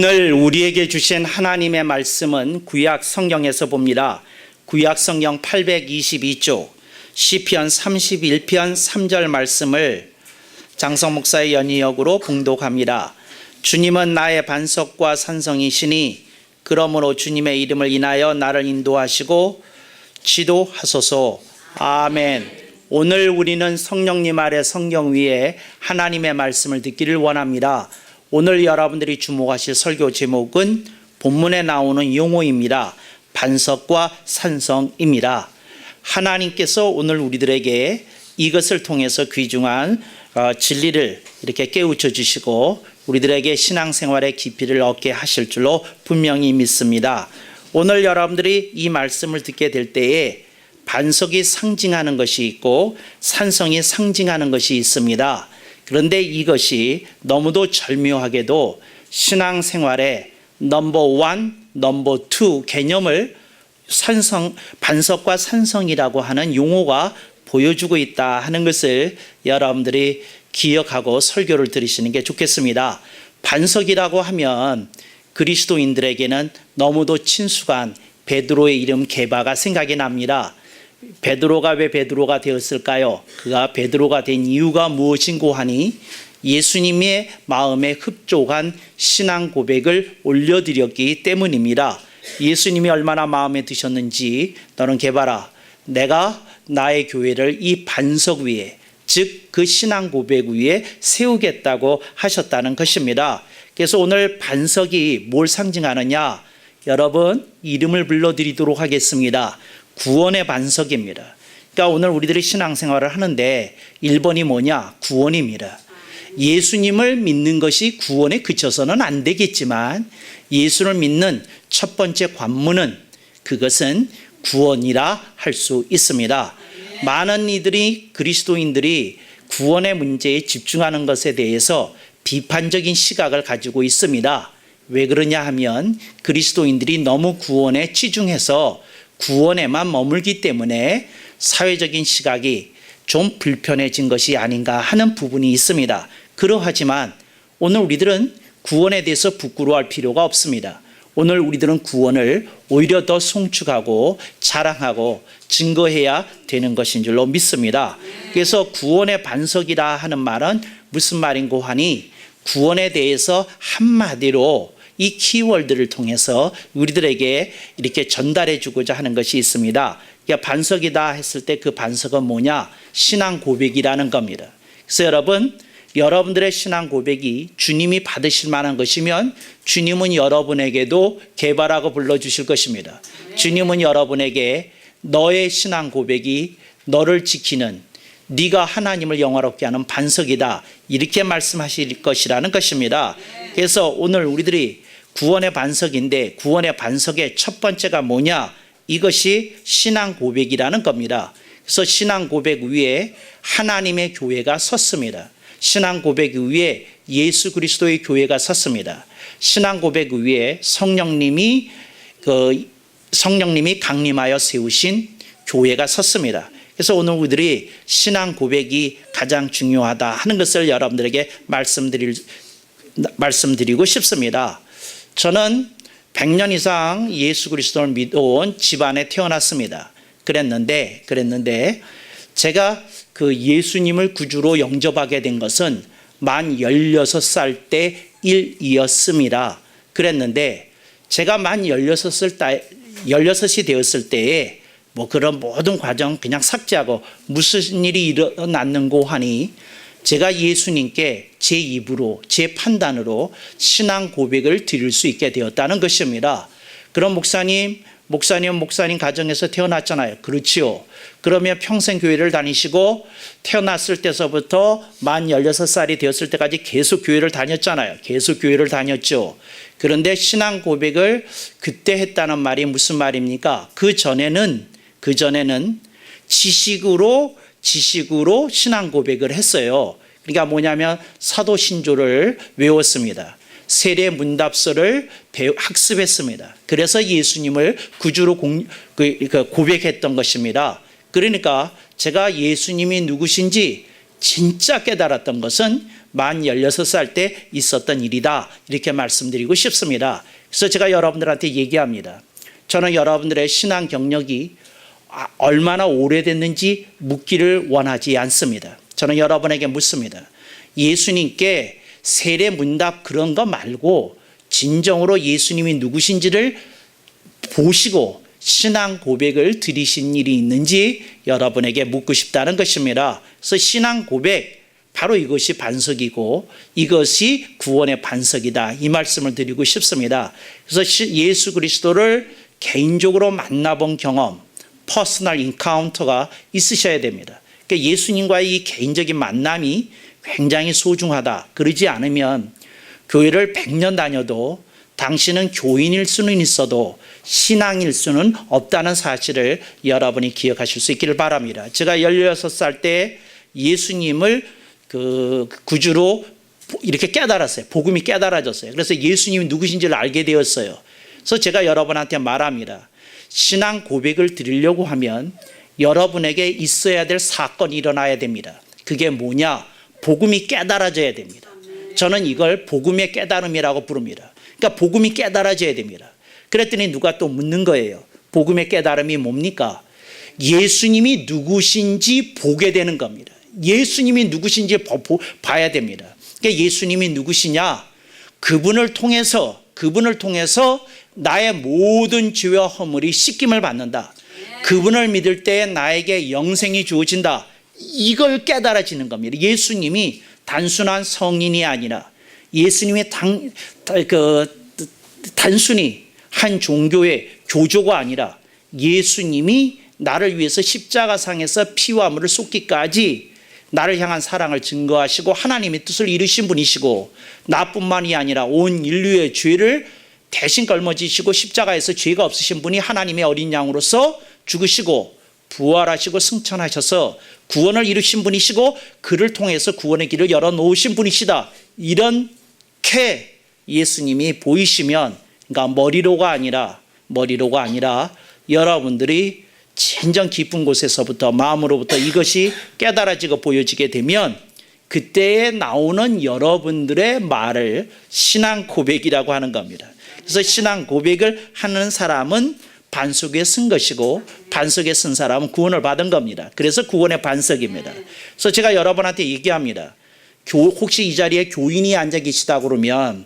오늘 우리에게 주신 하나님의 말씀은 구약 성경에서 봅니다. 구약 성경 822쪽 시편 31편 3절 말씀을 장성 목사의 연이역으로 봉독합니다. 주님은 나의 반석과 산성이시니 그러므로 주님의 이름을 인하여 나를 인도하시고 지도하소서. 아멘. 오늘 우리는 성령님 아래 성경 위에 하나님의 말씀을 듣기를 원합니다. 오늘 여러분들이 주목하실 설교 제목은 본문에 나오는 용어입니다. 반석과 산성입니다. 하나님께서 오늘 우리들에게 이것을 통해서 귀중한 진리를 이렇게 깨우쳐 주시고 우리들에게 신앙생활의 깊이를 얻게 하실 줄로 분명히 믿습니다. 오늘 여러분들이 이 말씀을 듣게 될 때에 반석이 상징하는 것이 있고 산성이 상징하는 것이 있습니다. 그런데 이것이 너무도 절묘하게도 신앙생활의 넘버 1, 넘버 2 개념을 반석과 산성이라고 하는 용어가 보여주고 있다 하는 것을 여러분들이 기억하고 설교를 들으시는 게 좋겠습니다. 반석이라고 하면 그리스도인들에게는 너무도 친숙한 베드로의 이름 게바가 생각이 납니다. 베드로가 왜 베드로가 되었을까요? 그가 베드로가 된 이유가 무엇인고 하니 예수님의 마음에 흡족한 신앙 고백을 올려드렸기 때문입니다. 예수님이 얼마나 마음에 드셨는지 너는 게바라, 내가 나의 교회를 이 반석 위에, 즉 그 신앙 고백 위에 세우겠다고 하셨다는 것입니다. 그래서 오늘 반석이 뭘 상징하느냐? 여러분 이름을 불러드리도록 하겠습니다. 구원의 반석입니다. 그러니까 오늘 우리들이 신앙생활을 하는데 1번이 뭐냐? 구원입니다. 예수님을 믿는 것이 구원에 그쳐서는 안 되겠지만 예수를 믿는 첫 번째 관문은 그것은 구원이라 할 수 있습니다. 많은 이들이 그리스도인들이 구원의 문제에 집중하는 것에 대해서 비판적인 시각을 가지고 있습니다. 왜 그러냐 하면 그리스도인들이 너무 구원에 치중해서 구원에만 머물기 때문에 사회적인 시각이 좀 불편해진 것이 아닌가 하는 부분이 있습니다. 그러하지만 오늘 우리들은 구원에 대해서 부끄러워할 필요가 없습니다. 오늘 우리들은 구원을 오히려 더 송축하고 자랑하고 증거해야 되는 것인 줄로 믿습니다. 그래서 구원의 반석이라 하는 말은 무슨 말인고 하니 구원에 대해서 한마디로 이 키워드를 통해서 우리들에게 이렇게 전달해 주고자 하는 것이 있습니다. 그러니까 반석이다 했을 때 그 반석은 뭐냐? 신앙 고백이라는 겁니다. 그래서 여러분들의 신앙 고백이 주님이 받으실 만한 것이면 주님은 여러분에게도 게바라고 불러주실 것입니다. 주님은 여러분에게 너의 신앙 고백이 너를 지키는, 네가 하나님을 영화롭게 하는 반석이다, 이렇게 말씀하실 것이라는 것입니다. 그래서 오늘 우리들이 구원의 반석인데 구원의 반석의 첫 번째가 뭐냐? 이것이 신앙 고백이라는 겁니다. 그래서 신앙 고백 위에 하나님의 교회가 섰습니다. 신앙 고백 위에 예수 그리스도의 교회가 섰습니다. 신앙 고백 위에 성령님이 강림하여 세우신 교회가 섰습니다. 그래서 오늘 우리들이 신앙 고백이 가장 중요하다 하는 것을 여러분들에게 말씀드리고 싶습니다. 저는 100년 이상 예수 그리스도를 믿어온 집안에 태어났습니다. 그랬는데 제가 그 예수님을 구주로 영접하게 된 것은 만 16살 때 일이었습니다. 그랬는데 제가 만 16이 되었을 때에 뭐 그런 모든 과정 그냥 삭제하고 무슨 일이 일어났는고 하니 제가 예수님께 제 입으로 제 판단으로 신앙 고백을 드릴 수 있게 되었다는 것입니다. 그럼 목사님 가정에서 태어났잖아요. 그렇지요. 그러면 평생 교회를 다니시고 태어났을 때서부터 만 16살이 되었을 때까지 계속 교회를 다녔잖아요. 계속 교회를 다녔죠. 그런데 신앙 고백을 그때 했다는 말이 무슨 말입니까? 그 전에는 지식으로 신앙 고백을 했어요. 그러니까 뭐냐면 사도신조를 외웠습니다. 세례 문답서를 학습했습니다. 그래서 예수님을 구주로 고백했던 것입니다. 그러니까 제가 예수님이 누구신지 진짜 깨달았던 것은 만 16살 때 있었던 일이다. 이렇게 말씀드리고 싶습니다. 그래서 제가 여러분들한테 얘기합니다. 저는 여러분들의 신앙 경력이 얼마나 오래됐는지 묻기를 원하지 않습니다. 저는 여러분에게 묻습니다. 예수님께 세례 문답 그런 거 말고 진정으로 예수님이 누구신지를 보시고 신앙 고백을 드리신 일이 있는지 여러분에게 묻고 싶다는 것입니다. 그래서 신앙 고백, 바로 이것이 반석이고 이것이 구원의 반석이다. 이 말씀을 드리고 싶습니다. 그래서 예수 그리스도를 개인적으로 만나본 경험, 퍼스널 인카운터가 있으셔야 됩니다. 그러니까 예수님과의 이 개인적인 만남이 굉장히 소중하다. 그러지 않으면 교회를 100년 다녀도 당신은 교인일 수는 있어도 신앙일 수는 없다는 사실을 여러분이 기억하실 수 있기를 바랍니다. 제가 16살 때 예수님을 구주로 이렇게 깨달았어요. 복음이 깨달아졌어요. 그래서 예수님이 누구신지를 알게 되었어요. 그래서 제가 여러분한테 말합니다. 신앙 고백을 드리려고 하면 여러분에게 있어야 될 사건이 일어나야 됩니다. 그게 뭐냐? 복음이 깨달아져야 됩니다. 저는 이걸 복음의 깨달음이라고 부릅니다. 그러니까 복음이 깨달아져야 됩니다. 그랬더니 누가 또 묻는 거예요. 복음의 깨달음이 뭡니까? 예수님이 누구신지 보게 되는 겁니다. 예수님이 누구신지 봐야 됩니다. 그러니까 예수님이 누구시냐? 그분을 통해서 나의 모든 죄와 허물이 씻김을 받는다. 그분을 믿을 때 나에게 영생이 주어진다. 이걸 깨달아지는 겁니다. 예수님이 단순한 성인이 아니라 예수님이 단순히 한 종교의 교조가 아니라 예수님이 나를 위해서 십자가상에서 피와 물을 쏟기까지 나를 향한 사랑을 증거하시고 하나님의 뜻을 이루신 분이시고 나뿐만이 아니라 온 인류의 죄를 대신 걸머지시고 십자가에서 죄가 없으신 분이 하나님의 어린 양으로서 죽으시고 부활하시고 승천하셔서 구원을 이루신 분이시고 그를 통해서 구원의 길을 열어놓으신 분이시다. 이렇게 예수님이 보이시면, 그러니까 머리로가 아니라 여러분들이 진정 깊은 곳에서부터 마음으로부터 이것이 깨달아지고 보여지게 되면 그때에 나오는 여러분들의 말을 신앙 고백이라고 하는 겁니다. 그래서 신앙 고백을 하는 사람은 반석에 쓴 것이고 반석에 쓴 사람은 구원을 받은 겁니다. 그래서 구원의 반석입니다. 그래서 제가 여러분한테 얘기합니다. 혹시 이 자리에 교인이 앉아 계시다 그러면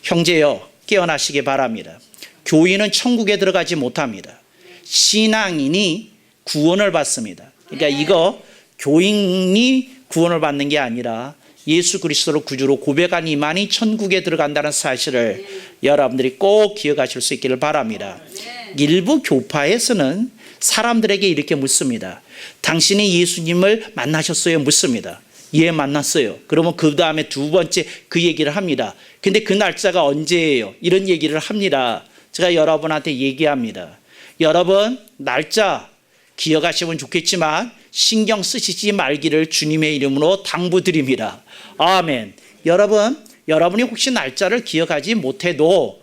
형제여 깨어나시기 바랍니다. 교인은 천국에 들어가지 못합니다. 신앙인이 구원을 받습니다. 그러니까 이거 교인이 구원을 받는 게 아니라 예수 그리스도를 구주로 고백한 이만이 천국에 들어간다는 사실을 여러분들이 꼭 기억하실 수 있기를 바랍니다. 일부 교파에서는 사람들에게 이렇게 묻습니다. 당신이 예수님을 만나셨어요? 묻습니다. 예, 만났어요. 그러면 그 다음에 두 번째 그 얘기를 합니다. 근데 그 날짜가 언제예요? 이런 얘기를 합니다. 제가 여러분한테 얘기합니다. 여러분, 날짜 기억하시면 좋겠지만 신경 쓰시지 말기를 주님의 이름으로 당부드립니다. 아멘. 여러분이 혹시 날짜를 기억하지 못해도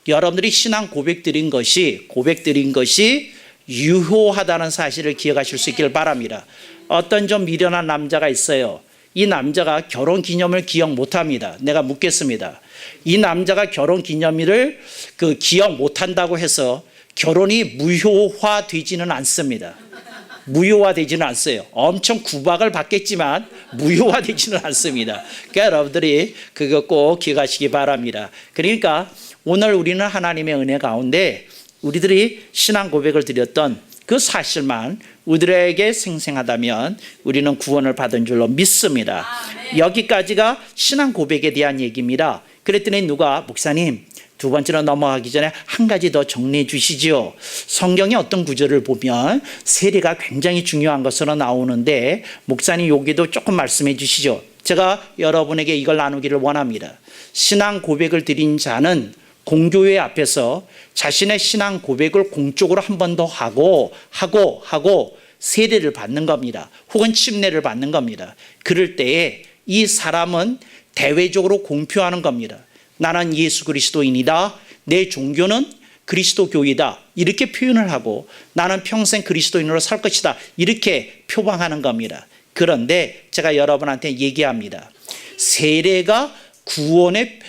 여러분들이 신앙 고백 드린 것이 유효하다는 사실을 기억하실 수 있기를 바랍니다. 어떤 좀 미련한 남자가 있어요. 이 남자가 결혼 기념일 기억 못합니다. 내가 묻겠습니다. 이 남자가 결혼 기념일을 기억 못한다고 해서 결혼이 무효화되지는 않습니다. 무효화되지는 않어요. 엄청 구박을 받겠지만 무효화되지는 않습니다. 그러니까 여러분들이 그거 꼭 기억하시기 바랍니다. 그러니까 오늘 우리는 하나님의 은혜 가운데 우리들이 신앙 고백을 드렸던 그 사실만 우리들에게 생생하다면 우리는 구원을 받은 줄로 믿습니다. 여기까지가 신앙 고백에 대한 얘기입니다. 그랬더니 누가 목사님 두 번째로 넘어가기 전에 한 가지 더 정리해 주시죠. 성경의 어떤 구절을 보면 세례가 굉장히 중요한 것으로 나오는데 목사님 여기도 조금 말씀해 주시죠. 제가 여러분에게 이걸 나누기를 원합니다. 신앙 고백을 드린 자는 공교회 앞에서 자신의 신앙 고백을 공적으로 한 번 더 하고 세례를 받는 겁니다. 혹은 침례를 받는 겁니다. 그럴 때에 이 사람은 대외적으로 공표하는 겁니다. 나는 예수 그리스도인이다. 내 종교는 그리스도교이다. 이렇게 표현을 하고 나는 평생 그리스도인으로 살 것이다. 이렇게 표방하는 겁니다. 그런데 제가 여러분한테 얘기합니다. 세례가 구원의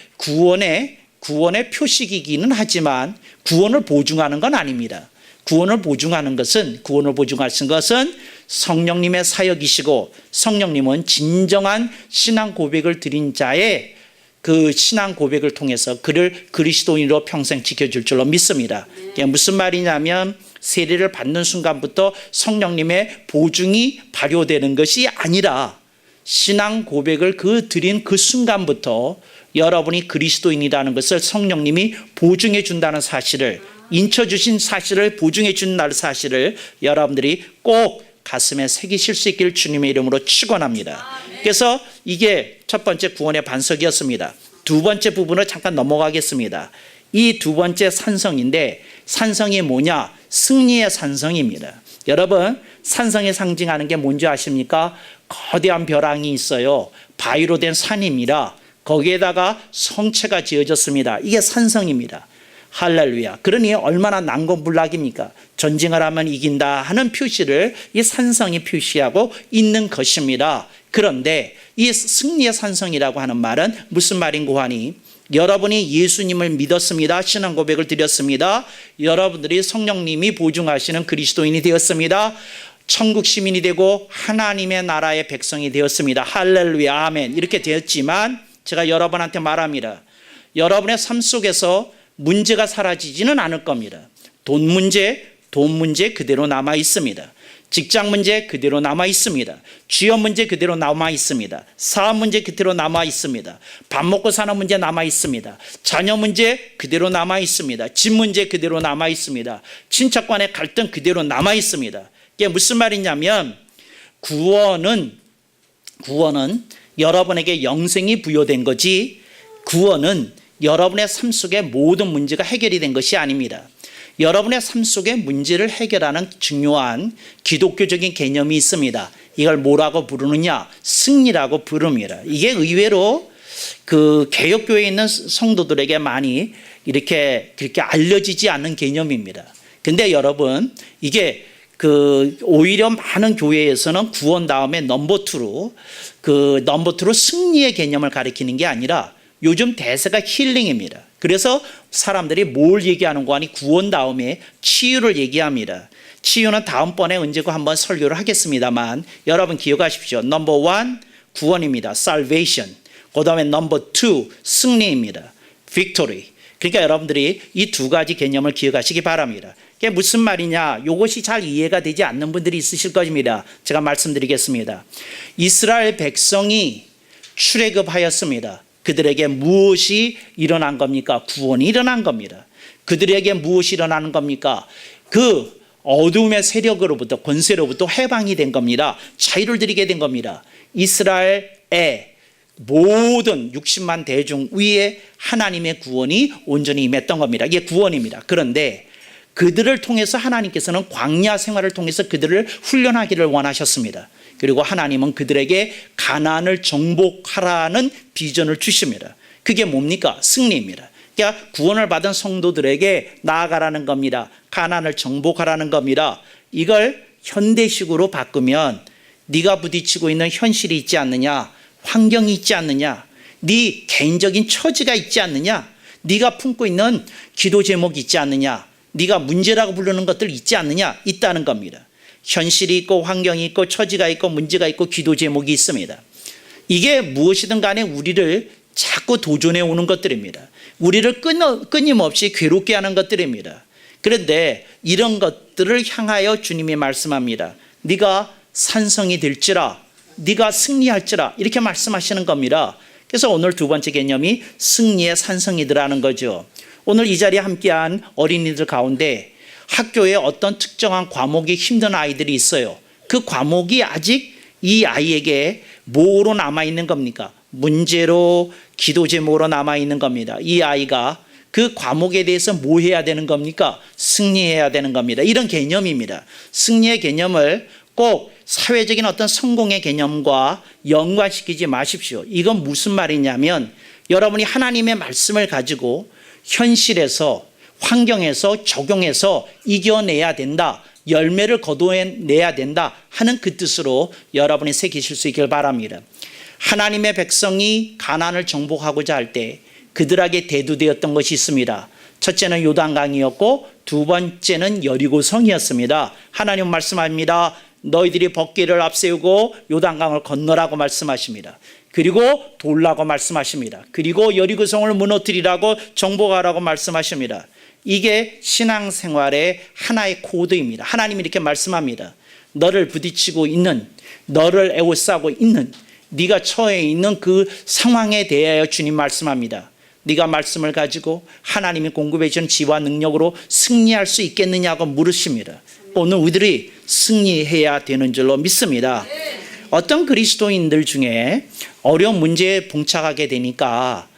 표식이기는 하지만 구원을 보증하는 건 아닙니다. 구원을 보증할 것은 성령님의 사역이시고, 성령님은 진정한 신앙 고백을 드린 자의 그 신앙 고백을 통해서 그를 그리스도인으로 평생 지켜줄 줄로 믿습니다. 그게 무슨 말이냐면, 세례를 받는 순간부터 성령님의 보증이 발효되는 것이 아니라 신앙 고백을 드린 그 순간부터 여러분이 그리스도인이라는 것을 성령님이 보증해 준다는 사실을, 인쳐주신 사실을 보증해 준다는 사실을 여러분들이 꼭 가슴에 새기실 수 있기를 주님의 이름으로 축원합니다. 그래서 이게 첫 번째 구원의 반석이었습니다. 두 번째 부분을 잠깐 넘어가겠습니다. 이 두 번째 산성인데, 산성이 뭐냐? 승리의 산성입니다. 여러분, 산성이 상징하는 게 뭔지 아십니까? 거대한 벼랑이 있어요. 바위로 된 산입니다. 거기에다가 성체가 지어졌습니다. 이게 산성입니다. 할렐루야. 그러니 얼마나 난공불락입니까? 전쟁을 하면 이긴다 하는 표시를 이 산성이 표시하고 있는 것입니다. 그런데 이 승리의 산성이라고 하는 말은 무슨 말인고 하니, 여러분이 예수님을 믿었습니다. 신앙 고백을 드렸습니다. 여러분들이 성령님이 보증하시는 그리스도인이 되었습니다. 천국 시민이 되고 하나님의 나라의 백성이 되었습니다. 할렐루야, 아멘. 이렇게 되었지만 제가 여러분한테 말합니다. 여러분의 삶 속에서 문제가 사라지지는 않을 겁니다. 돈 문제 그대로 남아 있습니다. 직장 문제 그대로 남아 있습니다. 취업 문제 그대로 남아 있습니다. 사업 문제 그대로 남아 있습니다. 밥 먹고 사는 문제 남아 있습니다. 자녀 문제 그대로 남아 있습니다. 집 문제 그대로 남아 있습니다. 친척 간의 갈등 그대로 남아 있습니다. 이게 무슨 말이냐면, 구원은 여러분에게 영생이 부여된 거지, 구원은 여러분의 삶 속의 모든 문제가 해결이 된 것이 아닙니다. 여러분의 삶 속의 문제를 해결하는 중요한 기독교적인 개념이 있습니다. 이걸 뭐라고 부르느냐? 승리라고 부릅니다. 이게 의외로 그 개혁교회에 있는 성도들에게 많이 그렇게 알려지지 않는 개념입니다. 근데 여러분, 이게 오히려 많은 교회에서는 구원 다음에 넘버 2로 승리의 개념을 가리키는 게 아니라 요즘 대세가 힐링입니다. 그래서 사람들이 뭘 얘기하는 거 아니, 구원 다음에 치유를 얘기합니다. 치유는 다음번에 언제고 한번 설교를 하겠습니다만, 여러분 기억하십시오. 넘버 1 구원입니다. salvation. 그 다음에 넘버 2 승리입니다. victory. 그러니까 여러분들이 이 두 가지 개념을 기억하시기 바랍니다. 이게 무슨 말이냐? 이것이 잘 이해가 되지 않는 분들이 있으실 것입니다. 제가 말씀드리겠습니다. 이스라엘 백성이 출애굽하였습니다. 그들에게 무엇이 일어난 겁니까? 구원이 일어난 겁니다. 그들에게 무엇이 일어나는 겁니까? 그 어둠의 세력으로부터, 권세로부터 해방이 된 겁니다. 자유를 드리게 된 겁니다. 이스라엘의 모든 60만 대중 위에 하나님의 구원이 온전히 임했던 겁니다. 이게 구원입니다. 그런데 그들을 통해서 하나님께서는 광야 생활을 통해서 그들을 훈련하기를 원하셨습니다. 그리고 하나님은 그들에게 가나안을 정복하라는 비전을 주십니다. 그게 뭡니까? 승리입니다. 그러니까 구원을 받은 성도들에게 나아가라는 겁니다. 가나안을 정복하라는 겁니다. 이걸 현대식으로 바꾸면, 네가 부딪히고 있는 현실이 있지 않느냐, 환경이 있지 않느냐, 네 개인적인 처지가 있지 않느냐, 네가 품고 있는 기도 제목이 있지 않느냐, 네가 문제라고 부르는 것들 있지 않느냐, 있다는 겁니다. 현실이 있고 환경이 있고 처지가 있고 문제가 있고 기도 제목이 있습니다. 이게 무엇이든 간에 우리를 자꾸 도전해 오는 것들입니다. 우리를 끊임없이 괴롭게 하는 것들입니다. 그런데 이런 것들을 향하여 주님이 말씀합니다. 네가 산성이 될지라, 네가 승리할지라, 이렇게 말씀하시는 겁니다. 그래서 오늘 두 번째 개념이 승리의 산성이더라는 거죠. 오늘 이 자리에 함께한 어린이들 가운데 학교에 어떤 특정한 과목이 힘든 아이들이 있어요. 그 과목이 아직 이 아이에게 뭐로 남아있는 겁니까? 문제로, 기도 제목으로 남아있는 겁니다. 이 아이가 그 과목에 대해서 뭐 해야 되는 겁니까? 승리해야 되는 겁니다. 이런 개념입니다. 승리의 개념을 꼭 사회적인 어떤 성공의 개념과 연관시키지 마십시오. 이건 무슨 말이냐면, 여러분이 하나님의 말씀을 가지고 현실에서, 환경에서 적용해서 이겨내야 된다, 열매를 거둬내야 된다 하는 그 뜻으로 여러분이 새기실 수 있길 바랍니다. 하나님의 백성이 가나안을 정복하고자 할 때 그들에게 대두되었던 것이 있습니다. 첫째는 요단강이었고 두 번째는 여리고성이었습니다. 하나님 말씀합니다. 너희들이 법궤를 앞세우고 요단강을 건너라고 말씀하십니다. 그리고 돌라고 말씀하십니다. 그리고 여리고성을 무너뜨리라고 정복하라고 말씀하십니다. 이게 신앙생활의 하나의 코드입니다. 하나님이 이렇게 말씀합니다. 너를 부딪히고 있는, 너를 에워싸고 있는, 네가 처해 있는 그 상황에 대하여 주님 말씀합니다. 네가 말씀을 가지고 하나님이 공급해 주는 지혜와 능력으로 승리할 수 있겠느냐고 물으십니다. 오늘 우리들이 승리해야 되는 줄로 믿습니다. 어떤 그리스도인들 중에 어려운 문제에 봉착하게 되니까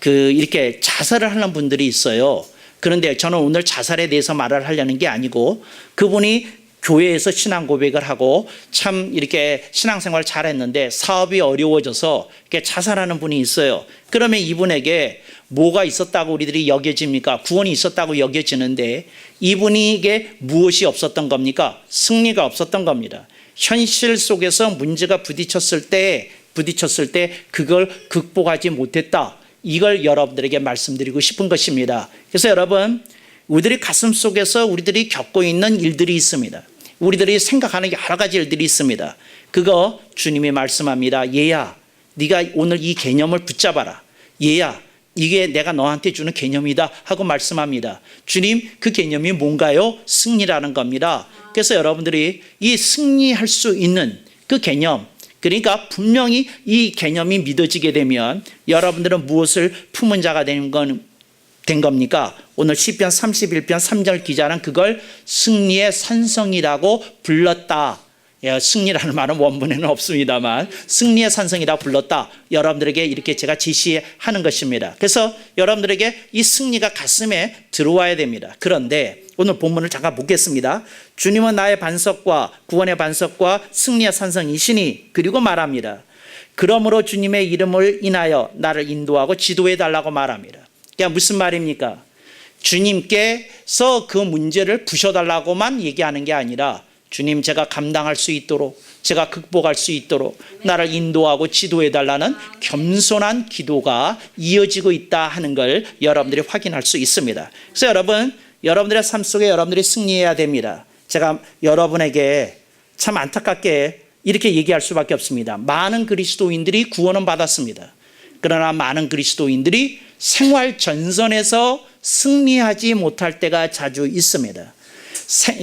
이렇게 자살을 하는 분들이 있어요. 그런데 저는 오늘 자살에 대해서 말을 하려는 게 아니고, 그분이 교회에서 신앙 고백을 하고 참 이렇게 신앙생활 잘했는데 사업이 어려워져서 이렇게 자살하는 분이 있어요. 그러면 이분에게 뭐가 있었다고 우리들이 여겨집니까? 구원이 있었다고 여겨지는데 이분에게 무엇이 없었던 겁니까? 승리가 없었던 겁니다. 현실 속에서 문제가 부딪혔을 때 그걸 극복하지 못했다. 이걸 여러분들에게 말씀드리고 싶은 것입니다. 그래서 여러분, 우리들이 가슴 속에서 우리들이 겪고 있는 일들이 있습니다. 우리들이 생각하는 여러 가지 일들이 있습니다. 그거 주님이 말씀합니다. 얘야, 네가 오늘 이 개념을 붙잡아라. 얘야, 이게 내가 너한테 주는 개념이다 하고 말씀합니다. 주님, 그 개념이 뭔가요? 승리라는 겁니다. 그래서 여러분들이 이 승리할 수 있는 그 개념, 그러니까 분명히 이 개념이 믿어지게 되면 여러분들은 무엇을 품은 자가 된 겁니까? 오늘 시편 31편 3절 기자는 그걸 승리의 산성이라고 불렀다. 승리라는 말은 원문에는 없습니다만 승리의 산성이라고 불렀다. 여러분들에게 이렇게 제가 지시하는 것입니다. 그래서 여러분들에게 이 승리가 가슴에 들어와야 됩니다. 그런데 오늘 본문을 잠깐 보겠습니다. 주님은 나의 반석과 구원의 반석과 승리의 산성이시니, 그리고 말합니다. 그러므로 주님의 이름을 인하여 나를 인도하고 지도해 달라고 말합니다. 그러니까 무슨 말입니까? 주님께서 그 문제를 부셔달라고만 얘기하는 게 아니라, 주님, 제가 감당할 수 있도록, 제가 극복할 수 있도록 나를 인도하고 지도해 달라는 겸손한 기도가 이어지고 있다 하는 걸 여러분들이 확인할 수 있습니다. 그래서 여러분들의 삶 속에 여러분들이 승리해야 됩니다. 제가 여러분에게 참 안타깝게 이렇게 얘기할 수밖에 없습니다. 많은 그리스도인들이 구원은 받았습니다. 그러나 많은 그리스도인들이 생활 전선에서 승리하지 못할 때가 자주 있습니다.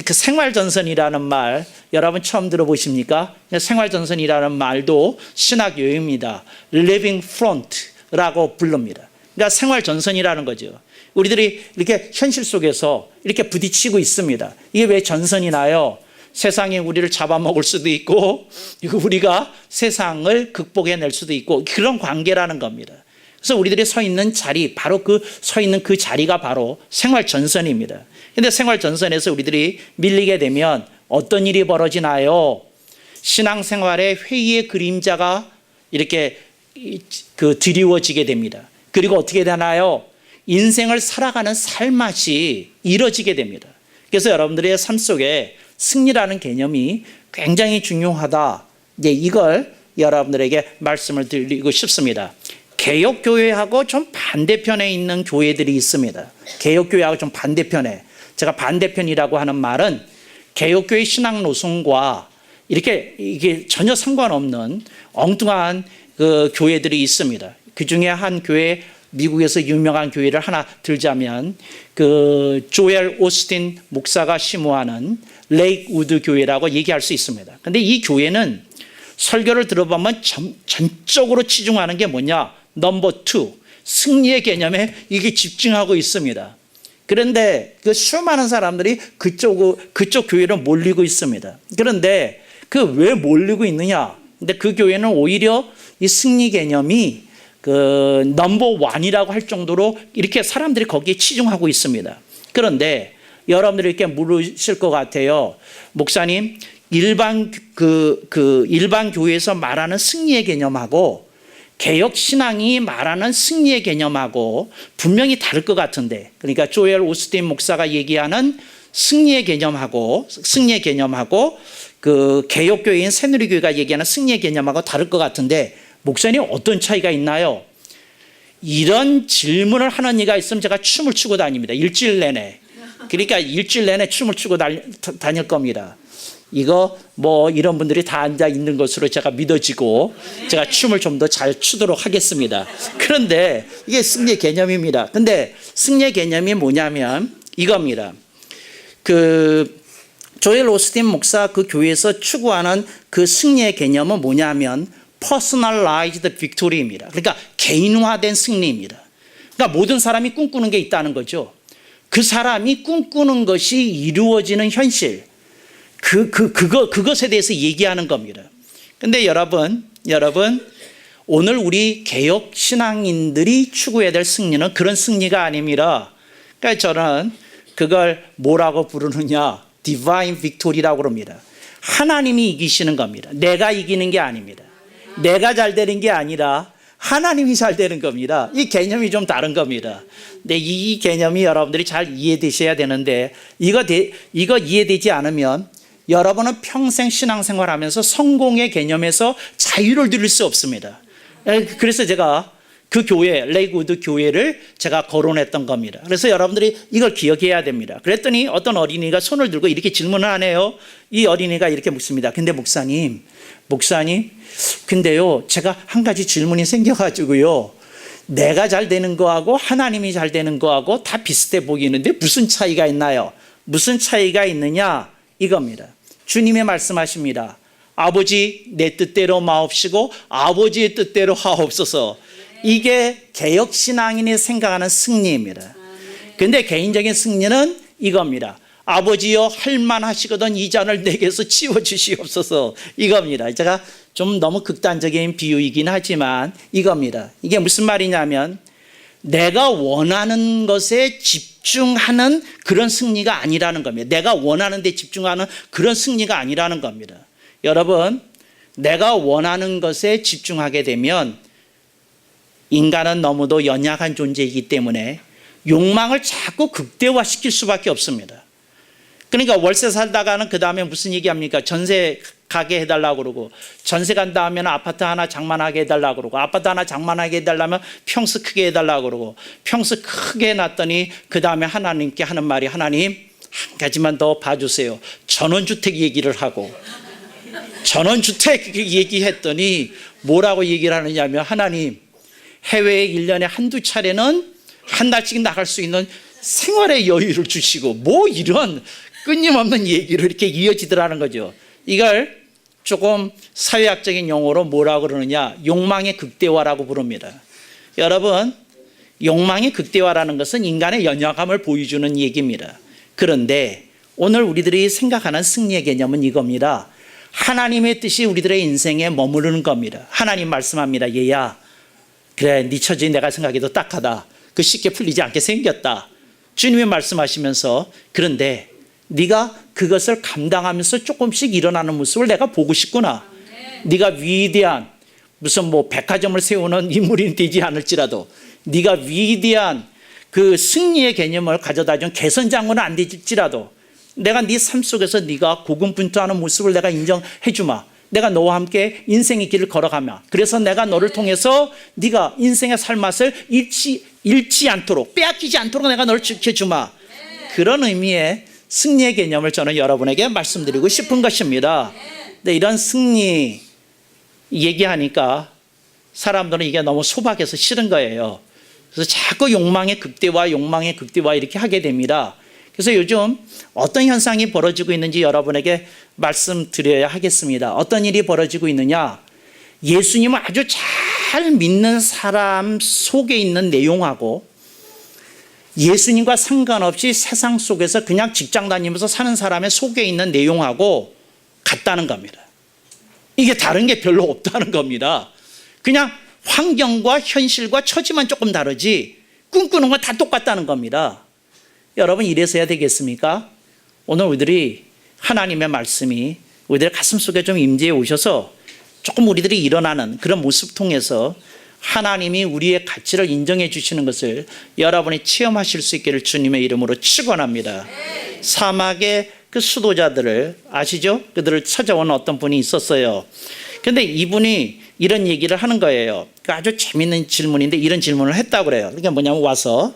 그 생활전선이라는 말 여러분 처음 들어보십니까? 생활전선이라는 말도 신학 용어입니다. Living Front라고 부릅니다. 그러니까 생활전선이라는 거죠. 우리들이 이렇게 현실 속에서 이렇게 부딪히고 있습니다. 이게 왜 전선이 나요? 세상이 우리를 잡아먹을 수도 있고 우리가 세상을 극복해낼 수도 있고, 그런 관계라는 겁니다. 그래서 우리들이 서 있는 자리, 바로 서 있는 그 자리가 바로 생활전선입니다. 그런데 생활전선에서 우리들이 밀리게 되면 어떤 일이 벌어지나요? 신앙생활의 회의의 그림자가 이렇게 드리워지게 됩니다. 그리고 어떻게 되나요? 인생을 살아가는 삶맛이 이뤄지게 됩니다. 그래서 여러분들의 삶 속에 승리라는 개념이 굉장히 중요하다. 이제 이걸 여러분들에게 말씀을 드리고 싶습니다. 개혁교회하고 좀 반대편에 있는 교회들이 있습니다. 개혁교회하고 좀 반대편에. 제가 반대편이라고 하는 말은 개혁교회 신앙 노선과 이게 전혀 상관없는 엉뚱한 그 교회들이 있습니다. 그 중에 한 교회, 미국에서 유명한 교회를 하나 들자면 그 조엘 오스틴 목사가 심호하는 레이크우드 교회라고 얘기할 수 있습니다. 그런데 이 교회는 설교를 들어보면 전적으로 치중하는 게 뭐냐? 넘버 2, 승리의 개념에 이게 집중하고 있습니다. 그런데 그 수많은 사람들이 그쪽 교회로 몰리고 있습니다. 그런데 왜 몰리고 있느냐? 근데 그 교회는 오히려 이 승리 개념이 넘버 1이라고 할 정도로 이렇게 사람들이 거기에 치중하고 있습니다. 그런데 여러분들이 이렇게 물으실 것 같아요. 목사님, 일반 교회에서 말하는 승리의 개념하고 개혁 신앙이 말하는 승리의 개념하고 분명히 다를 것 같은데, 그러니까 조엘 오스틴 목사가 얘기하는 승리의 개념하고 그 개혁교회인 새누리교회가 얘기하는 승리의 개념하고 다를 것 같은데 목사님 어떤 차이가 있나요? 이런 질문을 하는 이가 있으면 제가 춤을 추고 다닙니다. 일주일 내내. 그러니까 일주일 내내 춤을 추고 다닐 겁니다. 이거 뭐 이런 분들이 다 앉아 있는 것으로 제가 믿어지고 제가 춤을 좀 더 잘 추도록 하겠습니다. 그런데 이게 승리의 개념입니다. 근데 승리의 개념이 뭐냐면 이겁니다. 그 조엘 오스틴 목사 그 교회에서 추구하는 그 승리의 개념은 뭐냐면 personalized victory입니다. 그러니까 개인화된 승리입니다. 그러니까 모든 사람이 꿈꾸는 게 있다는 거죠. 그 사람이 꿈꾸는 것이 이루어지는 현실, 그것에 대해서 얘기하는 겁니다. 근데 여러분, 오늘 우리 개혁 신앙인들이 추구해야 될 승리는 그런 승리가 아닙니다. 그러니까 저는 그걸 뭐라고 부르느냐, 디바인 빅토리라고 그럽니다. 하나님이 이기시는 겁니다. 내가 이기는 게 아닙니다. 내가 잘 되는 게 아니라 하나님이 잘 되는 겁니다. 이 개념이 좀 다른 겁니다. 근데 이 개념이 여러분들이 잘 이해되셔야 되는데 이거 이해되지 않으면 여러분은 평생 신앙생활하면서 성공의 개념에서 자유를 누릴 수 없습니다. 그래서 제가 그 교회, 레이구드 교회를 제가 거론했던 겁니다. 그래서 여러분들이 이걸 기억해야 됩니다. 그랬더니 어떤 어린이가 손을 들고 이렇게 질문을 하네요. 이 어린이가 이렇게 묻습니다. 근데 목사님, 근데요, 제가 한 가지 질문이 생겨가지고요. 내가 잘 되는 거하고 하나님이 잘 되는 거하고 다 비슷해 보이는데 무슨 차이가 있나요? 무슨 차이가 있느냐? 이겁니다. 주님의 말씀하십니다. 아버지 내 뜻대로 마옵시고 아버지의 뜻대로 하옵소서. 이게 개혁신앙인이 생각하는 승리입니다. 근데 개인적인 승리는 이겁니다. 아버지여 할만하시거든 이 잔을 내게서 치워주시옵소서. 이겁니다. 제가 좀 너무 극단적인 비유이긴 하지만 이겁니다. 이게 무슨 말이냐면 내가 원하는 것에 집중하는 그런 승리가 아니라는 겁니다. 내가 원하는 데 집중하는 그런 승리가 아니라는 겁니다. 여러분, 내가 원하는 것에 집중하게 되면 인간은 너무도 연약한 존재이기 때문에 욕망을 자꾸 극대화시킬 수밖에 없습니다. 그러니까 월세 살다가는 그 다음에 무슨 얘기합니까? 전세 가게 해달라고 그러고, 전세 간다 하면 아파트 하나 장만하게 해달라고 그러고, 아파트 하나 장만하게 해달라면 평수 크게 해달라고 그러고, 평수 크게 해놨더니 그 다음에 하나님께 하는 말이 하나님 한 가지만 더 봐주세요. 전원주택 얘기를 하고, 전원주택 얘기했더니 뭐라고 얘기를 하느냐면 하나님 해외에 1년에 한두 차례는 한 달씩 나갈 수 있는 생활의 여유를 주시고, 뭐 이런 끊임없는 얘기를 이렇게 이어지더라는 거죠. 이걸 조금 사회학적인 용어로 뭐라고 그러느냐, 욕망의 극대화라고 부릅니다. 여러분, 욕망의 극대화라는 것은 인간의 연약함을 보여주는 얘기입니다. 그런데 오늘 우리들이 생각하는 승리의 개념은 이겁니다. 하나님의 뜻이 우리들의 인생에 머무르는 겁니다. 하나님 말씀합니다. 얘야, 그래 네 처지 내가 생각해도 딱하다. 그 쉽게 풀리지 않게 생겼다. 주님이 말씀하시면서 그런데 네가 그것을 감당하면서 조금씩 일어나는 모습을 내가 보고 싶구나. 네가 위대한 무슨 뭐 백화점을 세우는 인물이 되지 않을지라도, 네가 위대한 그 승리의 개념을 가져다 준 개선장군은 안 될지라도 내가 네 삶 속에서 네가 고군분투하는 모습을 내가 인정해 주마. 내가 너와 함께 인생의 길을 걸어가며, 그래서 내가 너를 통해서 네가 인생의 살맛을 잃지 않도록, 빼앗기지 않도록 내가 너를 지켜주마. 그런 의미의 승리의 개념을 저는 여러분에게 말씀드리고 싶은 것입니다. 근데 이런 승리 얘기하니까 사람들은 이게 너무 소박해서 싫은 거예요. 그래서 자꾸 욕망의 극대화 이렇게 하게 됩니다. 그래서 요즘 어떤 현상이 벌어지고 있는지 여러분에게 말씀드려야 하겠습니다. 어떤 일이 벌어지고 있느냐? 예수님을 아주 잘 믿는 사람 속에 있는 내용하고 예수님과 상관없이 세상 속에서 그냥 직장 다니면서 사는 사람의 속에 있는 내용하고 같다는 겁니다. 이게 다른 게 별로 없다는 겁니다. 그냥 환경과 현실과 처지만 조금 다르지 꿈꾸는 건 다 똑같다는 겁니다. 여러분, 이래서 해야 되겠습니까? 오늘 우리들이 하나님의 말씀이 우리들의 가슴 속에 좀 임재해 오셔서 조금 우리들이 일어나는 그런 모습 통해서 하나님이 우리의 가치를 인정해 주시는 것을 여러분이 체험하실 수 있기를 주님의 이름으로 축원합니다. 사막의 그 수도자들을 아시죠? 그들을 찾아온 어떤 분이 있었어요. 그런데 이분이 이런 얘기를 하는 거예요. 아주 재밌는 질문인데 이런 질문을 했다고 그래요. 그러니까 뭐냐면 와서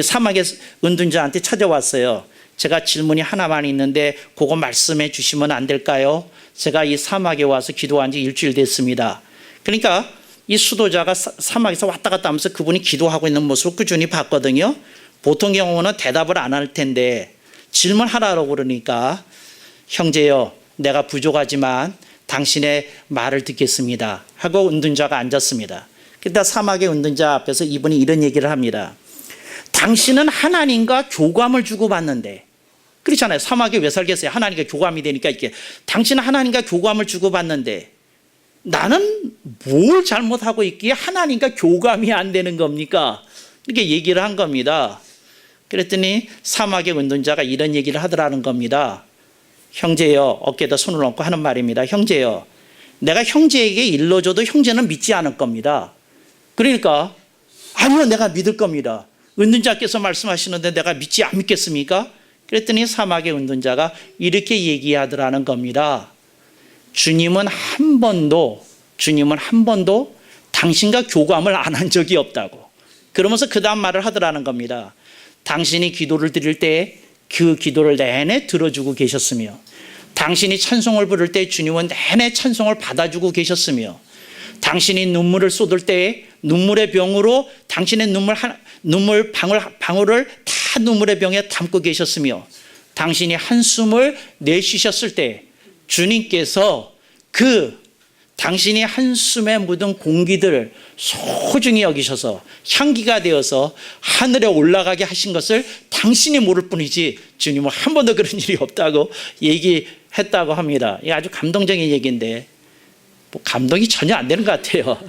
사막의 은둔자한테 찾아왔어요. 제가 질문이 하나만 있는데 그거 말씀해 주시면 안 될까요? 제가 이 사막에 와서 기도한 지 일주일 됐습니다. 그러니까 이 수도자가 사막에서 왔다 갔다 하면서 그분이 기도하고 있는 모습을 꾸준히 봤거든요. 보통 경우는 대답을 안 할 텐데 질문하라고 그러니까 형제여, 내가 부족하지만 당신의 말을 듣겠습니다 하고 은둔자가 앉았습니다. 그때 사막의 은둔자 앞에서 이분이 이런 얘기를 합니다. 당신은 하나님과 교감을 주고받는데, 그렇잖아요. 사막에 왜 살겠어요? 하나님과 교감이 되니까. 이렇게 당신은 하나님과 교감을 주고받는데 나는 뭘 잘못하고 있기에 하나님과 교감이 안 되는 겁니까? 이렇게 얘기를 한 겁니다. 그랬더니 사막의 은둔자가 이런 얘기를 하더라는 겁니다. 형제여, 어깨에다 손을 얹고 하는 말입니다. 형제여, 내가 형제에게 일러줘도 형제는 믿지 않을 겁니다. 그러니까 아니요, 내가 믿을 겁니다. 은둔자께서 말씀하시는데 내가 믿지 안 믿겠습니까? 그랬더니 사막의 은둔자가 이렇게 얘기하더라는 겁니다. 주님은 한 번도 당신과 교감을 안 한 적이 없다고. 그러면서 그 다음 말을 하더라는 겁니다. 당신이 기도를 드릴 때 그 기도를 내내 들어주고 계셨으며, 당신이 찬송을 부를 때 주님은 내내 찬송을 받아주고 계셨으며, 당신이 눈물을 쏟을 때 눈물의 병으로 당신의 눈물 방울을 다 눈물의 병에 담고 계셨으며, 당신이 한숨을 내쉬셨을 때 주님께서 당신이 한숨에 묻은 공기들을 소중히 여기셔서 향기가 되어서 하늘에 올라가게 하신 것을 당신이 모를 뿐이지 주님은 한 번도 그런 일이 없다고 얘기했다고 합니다. 이게 아주 감동적인 얘기인데 뭐 감동이 전혀 안 되는 것 같아요.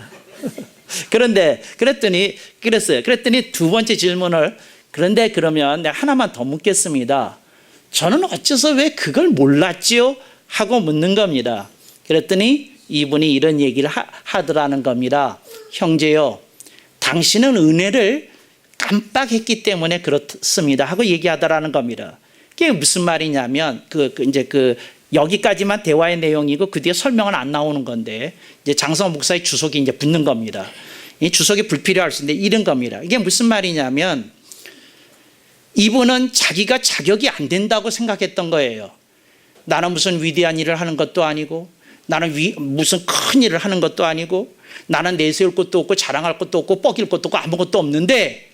그랬더니 두 번째 질문을, 그런데 그러면 내가 하나만 더 묻겠습니다. 저는 어째서 왜 그걸 몰랐지요? 하고 묻는 겁니다. 그랬더니 이분이 이런 얘기를 하더라는 겁니다. 형제여, 당신은 은혜를 깜빡했기 때문에 그렇습니다 하고 얘기하더라는 겁니다. 그게 무슨 말이냐면 여기까지만 대화의 내용이고 그 뒤에 설명은 안 나오는 건데 이제 장성호 목사의 주석이 이제 붙는 겁니다. 이 주석이 불필요할 수 있는데 이런 겁니다. 이게 무슨 말이냐면 이분은 자기가 자격이 안 된다고 생각했던 거예요. 나는 무슨 위대한 일을 하는 것도 아니고, 나는 무슨 큰 일을 하는 것도 아니고, 나는 내세울 것도 없고 자랑할 것도 없고 뻐길 것도 없고 아무것도 없는데,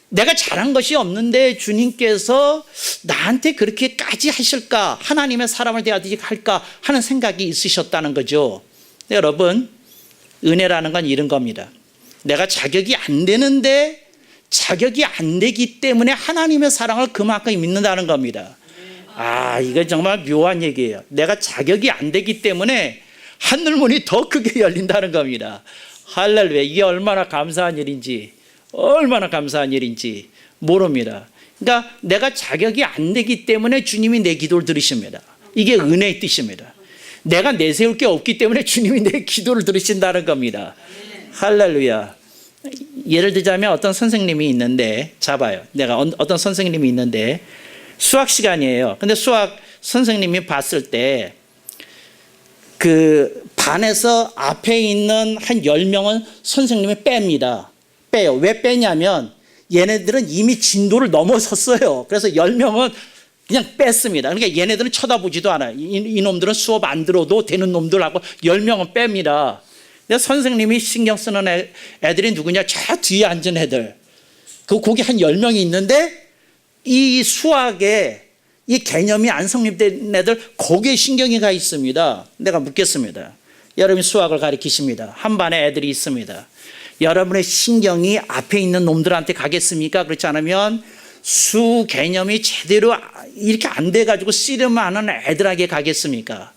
내가 잘한 것이 없는데 주님께서 나한테 그렇게까지 하실까, 하나님의 사람을 대하듯이 할까 하는 생각이 있으셨다는 거죠. 여러분, 은혜라는 건 이런 겁니다. 내가 자격이 안 되는데 자격이 안 되기 때문에 하나님의 사랑을 그만큼 믿는다는 겁니다. 이건 정말 묘한 얘기예요. 내가 자격이 안 되기 때문에 하늘문이 더 크게 열린다는 겁니다. 할렐루야. 이게 얼마나 감사한 일인지 모릅니다. 그러니까 내가 자격이 안 되기 때문에 주님이 내 기도를 들으십니다. 이게 은혜의 뜻입니다. 내가 내세울 게 없기 때문에 주님이 내 기도를 들으신다는 겁니다. 할렐루야. 예를 들자면 어떤 선생님이 있는데, 내가 어떤 선생님이 있는데 수학 시간이에요. 근데 수학 선생님이 봤을 때 그 반에서 앞에 있는 한 10명은 선생님이 빼요. 왜 빼냐면 얘네들은 이미 진도를 넘어섰어요. 그래서 10명은 그냥 뺐습니다. 그러니까 얘네들은 쳐다보지도 않아요. 이놈들은 수업 안 들어도 되는 놈들하고 10명은 뺍니다. 근데 선생님이 신경 쓰는 애들이 누구냐? 저 뒤에 앉은 애들. 거기 한 10명이 있는데 이 수학에 이 개념이 안 성립된 애들 거기에 신경이 가 있습니다. 내가 묻겠습니다. 여러분이 수학을 가르치십니다. 한 반에 애들이 있습니다. 여러분의 신경이 앞에 있는 놈들한테 가겠습니까? 그렇지 않으면 수 개념이 제대로 이렇게 안 돼가지고 씨름하는 애들에게 가겠습니까?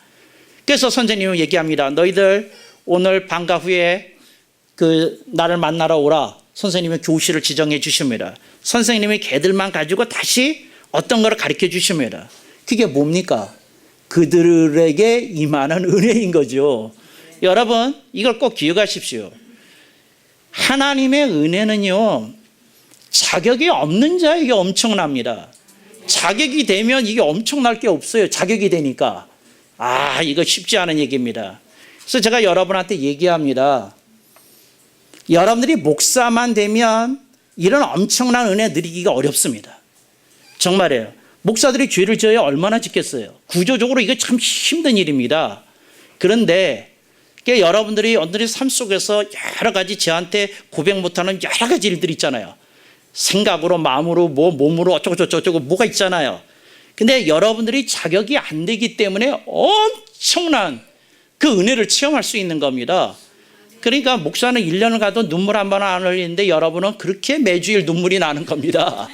그래서 선생님은 얘기합니다. 너희들 오늘 방과 후에 나를 만나러 오라. 선생님이 교실을 지정해 주십니다. 선생님이 걔들만 가지고 다시 어떤 거를 가르쳐 주십니다. 그게 뭡니까? 그들에게 임하는 은혜인 거죠. 여러분, 이걸 꼭 기억하십시오. 하나님의 은혜는요, 자격이 없는 자에게 엄청납니다. 자격이 되면 이게 엄청날 게 없어요. 자격이 되니까. 이거 쉽지 않은 얘기입니다. 그래서 제가 여러분한테 얘기합니다. 여러분들이 목사만 되면 이런 엄청난 은혜 누리기가 어렵습니다. 정말이에요. 목사들이 죄를 지어야 얼마나 짓겠어요. 구조적으로 이거 참 힘든 일입니다. 그런데 여러분들이 오늘의 삶 속에서 여러 가지 저한테 고백 못하는 여러 가지 일들이 있잖아요. 생각으로, 마음으로, 몸으로 어쩌고 뭐가 있잖아요. 근데 여러분들이 자격이 안 되기 때문에 엄청난 그 은혜를 체험할 수 있는 겁니다. 그러니까 목사는 1년을 가도 눈물 한 번 안 흘리는데 여러분은 그렇게 매주일 눈물이 나는 겁니다.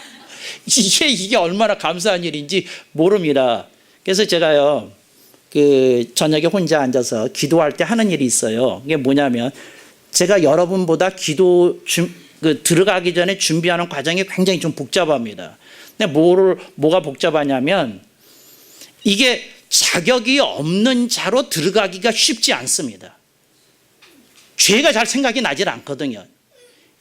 이게 얼마나 감사한 일인지 모릅니다. 그래서 제가요, 저녁에 혼자 앉아서 기도할 때 하는 일이 있어요. 이게 뭐냐면, 제가 여러분보다 들어가기 전에 준비하는 과정이 굉장히 좀 복잡합니다. 근데 뭐가 복잡하냐면, 이게 자격이 없는 자로 들어가기가 쉽지 않습니다. 죄가 잘 생각이 나질 않거든요.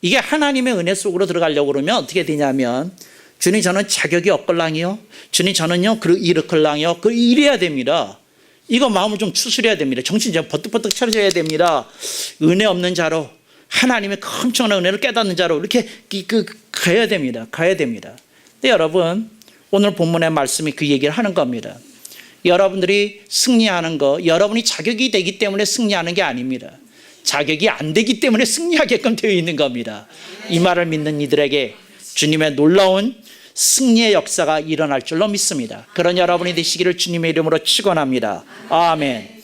이게 하나님의 은혜 속으로 들어가려고 그러면 어떻게 되냐면, 주님 저는 자격이 없걸랑이요. 주님 저는요 이렇걸랑이요. 이래야 됩니다. 이거 마음을 좀 추스려야 됩니다. 정신 좀 버뜩버뜩 차려야 됩니다. 은혜 없는 자로, 하나님의 엄청난 은혜를 깨닫는 자로 이렇게 가야 됩니다. 근데 여러분, 오늘 본문의 말씀이 그 얘기를 하는 겁니다. 여러분들이 승리하는 거, 여러분이 자격이 되기 때문에 승리하는 게 아닙니다. 자격이 안 되기 때문에 승리하게끔 되어 있는 겁니다. 이 말을 믿는 이들에게 주님의 놀라운 승리의 역사가 일어날 줄로 믿습니다. 그런 여러분이 되시기를 주님의 이름으로 축원합니다. 아멘.